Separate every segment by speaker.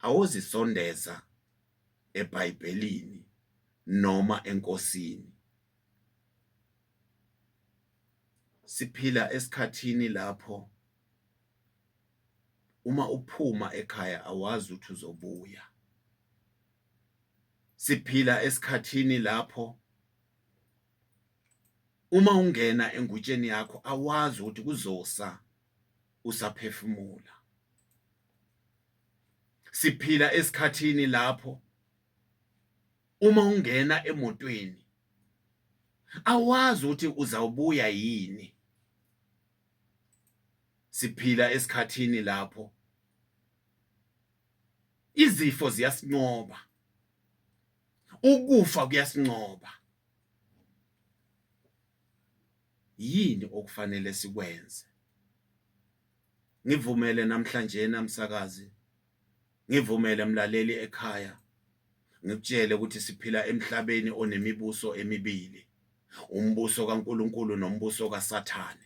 Speaker 1: awuzisondeza eBhayibhelini noma enkosini. Siphila esikhathini lapho uma uphuma ekhaya awazi ukuthi uzobuya. Siphila esikhathini lapho uma ungena engutsheni yakho awazi ukuthi kuzosa usaphefumula. Siphila esikhathini lapho uma ungena emotweni awazi ukuthi uzawubuya yini. Siphila esikhathini lapho izifo ziyasinqoba, ukufa kuyasinqoba. Yini okufanele sikwenze? Ngivumele namhlanje namsakazi, ngivumele mlaleli ekhaya, ngikutshele ukuthi siphila emhlabeni onemibuso emibili, umbuso kaNkulunkulu nombuso kaSathane.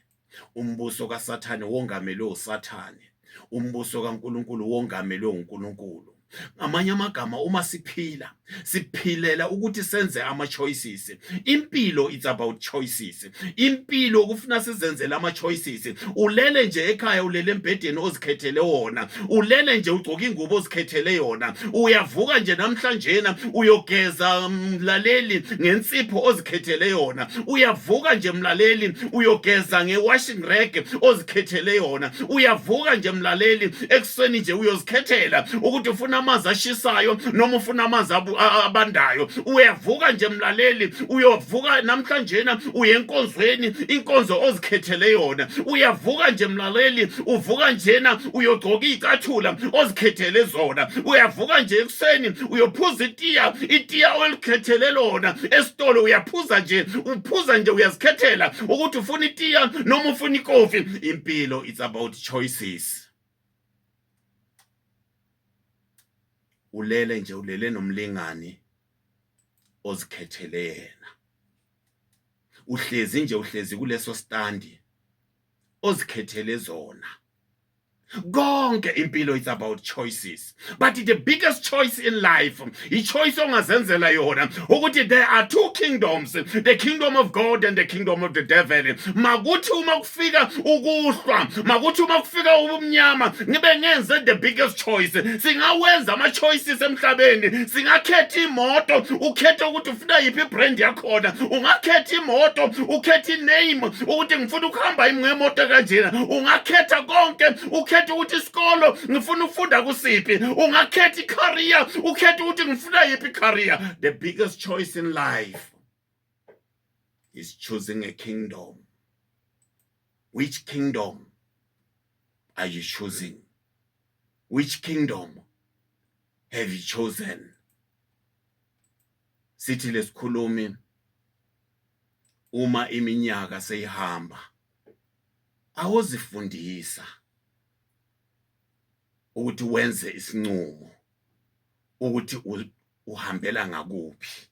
Speaker 1: Umbuso kaSathane wongamelwe uSathane, umbuso kaNkulunkulu wongamelwe uNkulunkulu. Ngamanye amagama uma siphilela ukuthi senze ama-choices. Impilo it's about choices. Impilo kufuna sizenzele ama-choices. Ulele nje ekhaya, ulele embhedeni ozikhethele wona, ulele nje ugcoka ingubo ozikhethele yona, uyavuka nje namhlanje uyogeza mlaleli ngensipho ozikhethele yona, uyavuka nje mlaleli uyogeza ngewashing rag ozikhethele yona, uyavuka nje mlaleli ekuseni nje uyozikhethela ukuthi ufuna amanzi ashisayo noma ufuna amanzi abandayo. Uyavuka nje mlaleli uyovuka namhlanje uyenkonzweni, inkonzo ozikhethele yona. Uyavuka nje mlaleli uvuka njena uyogcoka izicathula ozikhethele zona. Uyavuka nje ekuseni uyophuza itiya olikhethele lona. Esitolo uyaphuza nje, uphuza nje uyazikhethela ukuthi ufuna itiya noma ufuna ikofi. Impilo it's about choices. Ulele nje, ulele nomlingani ozikhethele yena. Uhlezi nje, uhlezi kuleso standi ozikhethele zona. Konke impilo it's about choices. But the biggest choice in life, i-choice ongazenzela yona ukuthi there are two kingdoms, the kingdom of God and the kingdom of the devil. Makuthi uma kufika ukuhlwa, makuthi uma kufika ubumnyama, ngibe ngenze the biggest choice. Singawenza ama-choices emhlabeni. Singakhetha imoto, ukhethe ukuthi ufuna yiphi brand yakhona. Ungakhetha imoto, ukhetha iname ukuthi ngifuna ukuhamba ngemoto kanjena. Ungakhetha konke, ukhetha ukuthi isikolo ngifuna ukufunda kusiphi. Ungakhetha icareer, ukhetha ukuthi ngifuna yiphi career. The biggest choice in life is choosing a kingdom. Which kingdom are you choosing? Which kingdom have you chosen? Sithi lesikhulumi uma iminyaka seyihamba awuzifundisa ukuthi wenze isinqumo ukuthi uhambela ngakuphi.